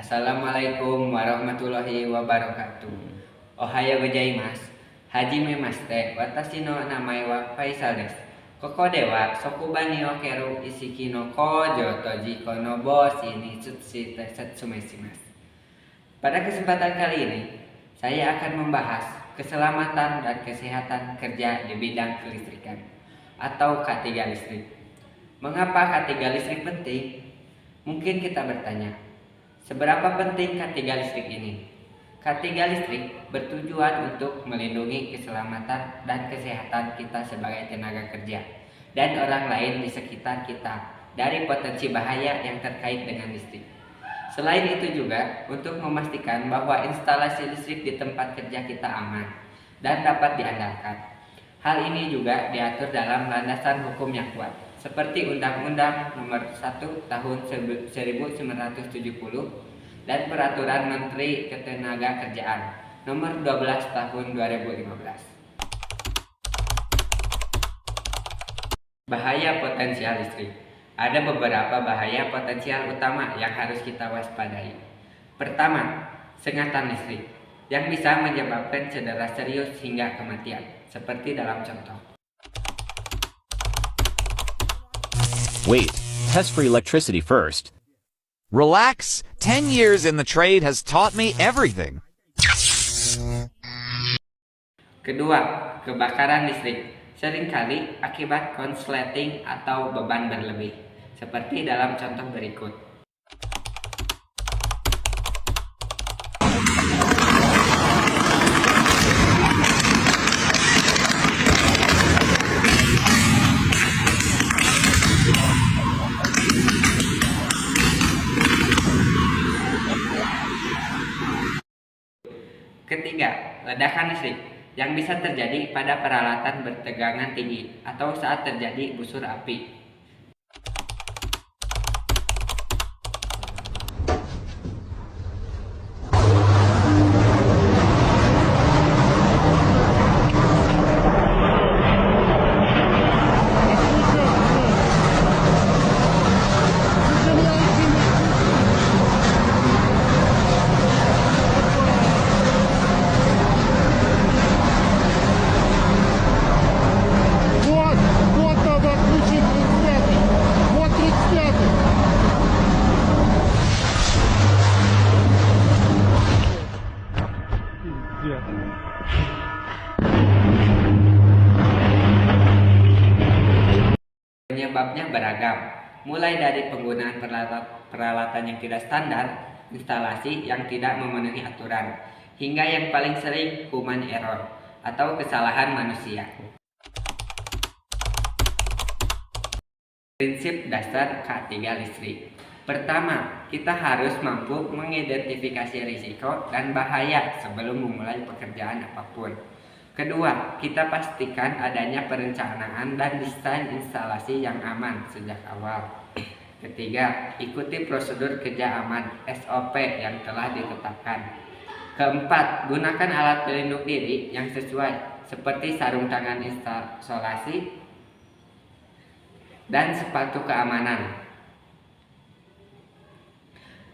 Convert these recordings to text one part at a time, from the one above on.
Assalamualaikum warahmatullahi wabarakatuh. Ohayou gozaimasu. Hajime mashite. Watashi no namae wa Faisal desu. Koko de wa Sokuban ni okeru isiki no kojo toji kono boshi ni tsushite setsume-shimasu. Pada kesempatan kali ini, saya akan membahas keselamatan dan kesehatan kerja di bidang kelistrikan atau K3 listrik. Mengapa K3 listrik penting? Mungkin kita bertanya, seberapa penting K3 listrik ini? K3 listrik bertujuan untuk melindungi keselamatan dan kesehatan kita sebagai tenaga kerja dan orang lain di sekitar kita dari potensi bahaya yang terkait dengan listrik. Selain itu juga untuk memastikan bahwa instalasi listrik di tempat kerja kita aman dan dapat diandalkan. Hal ini juga diatur dalam landasan hukum yang kuat, seperti Undang-Undang Nomor 1 Tahun 1970 dan Peraturan Menteri Ketenagakerjaan Nomor 12 Tahun 2015. Bahaya potensial listrik. Ada beberapa bahaya potensial utama yang harus kita waspadai. Pertama, sengatan listrik yang bisa menyebabkan cedera serius hingga kematian, seperti dalam contoh. Wait, test for electricity first. Relax, 10 years in the trade has taught me everything. Kedua, kebakaran listrik. Seringkali akibat konsleting atau beban berlebih, seperti dalam contoh berikut. Ketiga, ledakan listrik yang bisa terjadi pada peralatan bertegangan tinggi atau saat terjadi busur api. Penyebabnya beragam, mulai dari penggunaan peralatan yang tidak standar, instalasi yang tidak memenuhi aturan, hingga yang paling sering human error atau kesalahan manusia. Prinsip dasar K3 listrik. Pertama, kita harus mampu mengidentifikasi risiko dan bahaya sebelum memulai pekerjaan apapun. Kedua, kita pastikan adanya perencanaan dan desain instalasi yang aman sejak awal. Ketiga, ikuti prosedur kerja aman (SOP) yang telah ditetapkan. Keempat, gunakan alat pelindung diri yang sesuai seperti sarung tangan isolasi dan sepatu keamanan.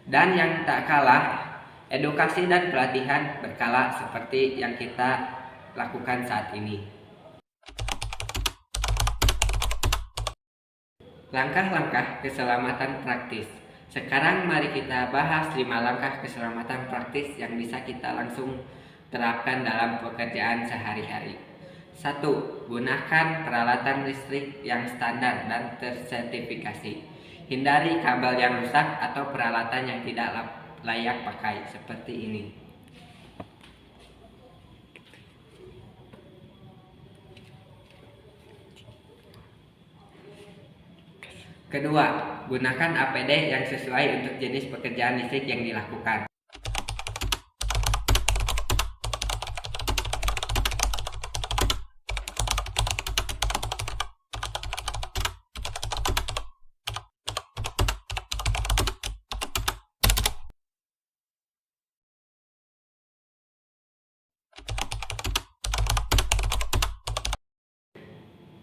Dan yang tak kalah, edukasi dan pelatihan berkala seperti yang kita lakukan saat ini. Langkah-langkah keselamatan praktis. Sekarang mari kita bahas 5 langkah keselamatan praktis yang bisa kita langsung terapkan dalam pekerjaan sehari-hari. 1. Gunakan peralatan listrik yang standar dan tersertifikasi. Hindari kabel yang rusak atau peralatan yang tidak layak pakai seperti ini. Kedua, gunakan APD yang sesuai untuk jenis pekerjaan listrik yang dilakukan.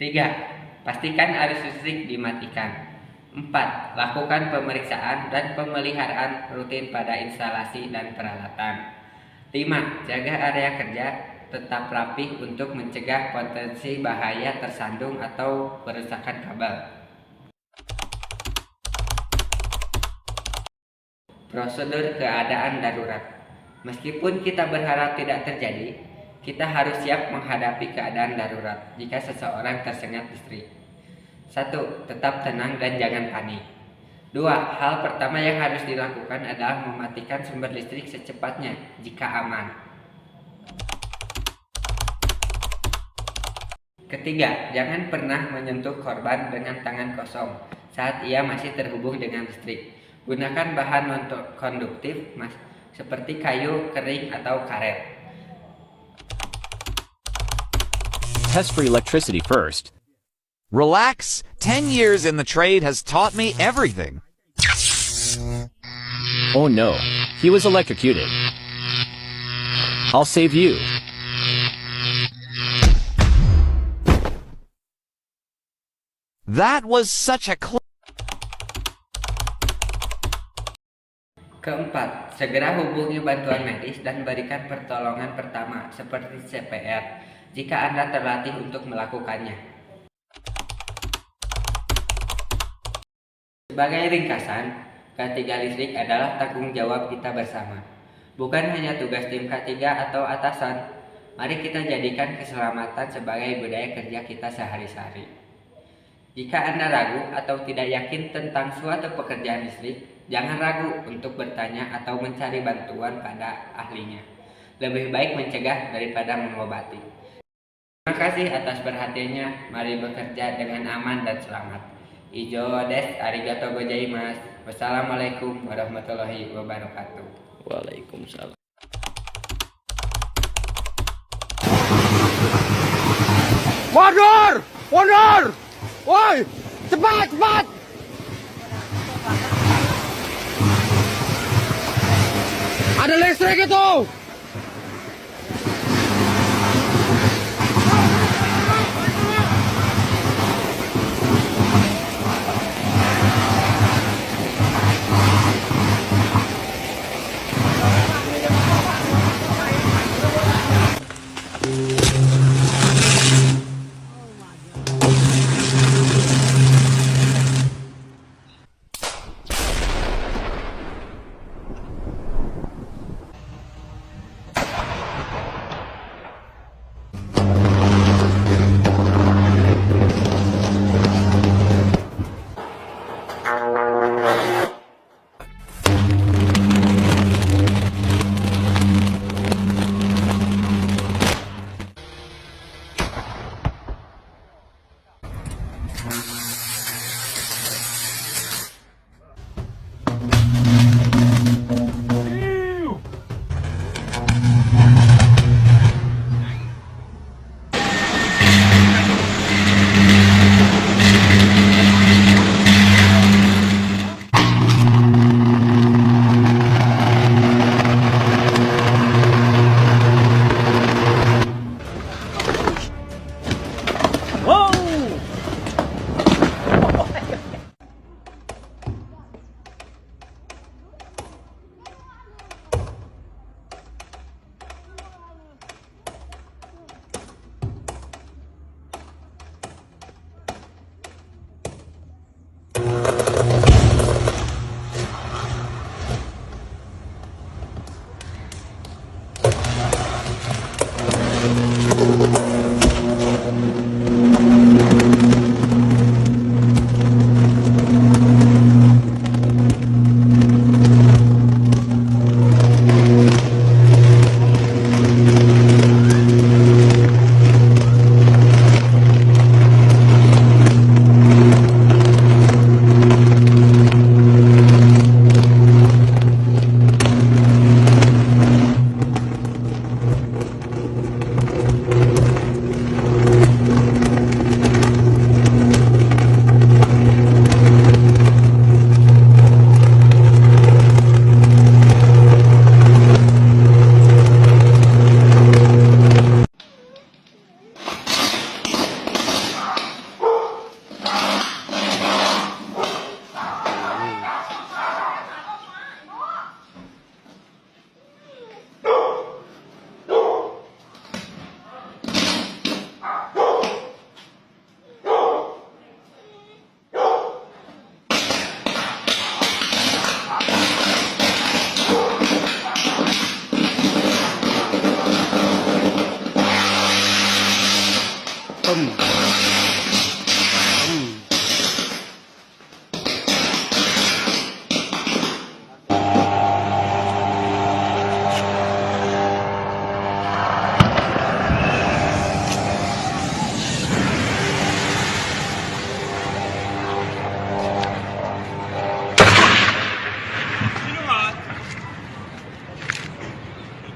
Tiga, pastikan arus listrik dimatikan. 4. Lakukan pemeriksaan dan pemeliharaan rutin pada instalasi dan peralatan. 5. Jaga area kerja tetap rapi untuk mencegah potensi bahaya tersandung atau kerusakan kabel. Prosedur keadaan darurat. Meskipun kita berharap tidak terjadi, kita harus siap menghadapi keadaan darurat jika seseorang tersengat listrik. 1. Tetap tenang dan jangan panik. 2. Hal pertama yang harus dilakukan adalah mematikan sumber listrik secepatnya jika aman. Ketiga, jangan pernah menyentuh korban dengan tangan kosong saat ia masih terhubung dengan listrik. Gunakan bahan non-konduktif seperti kayu, kering, atau karet. Test for electricity first. Relax. 10 years in the trade has taught me everything. Oh no, he was electrocuted. I'll save you. That was such a Keempat, segera hubungi bantuan medis dan berikan pertolongan pertama seperti CPR jika Anda terlatih untuk melakukannya. Sebagai ringkasan, K3 listrik adalah tanggung jawab kita bersama. Bukan hanya tugas tim K3 atau atasan. Mari kita jadikan keselamatan sebagai budaya kerja kita sehari-hari. Jika Anda ragu atau tidak yakin tentang suatu pekerjaan listrik, jangan ragu untuk bertanya atau mencari bantuan pada ahlinya. Lebih baik mencegah daripada mengobati. Terima kasih atas perhatiannya. Mari bekerja dengan aman dan selamat. Ijo des, arigato gozaimasu. Wassalamualaikum warahmatullahi wabarakatuh. Waalaikumsalam. Mundur! Mundur! Woi! Cepat, cepat! Ada listrik itu!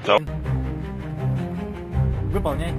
Gue maunya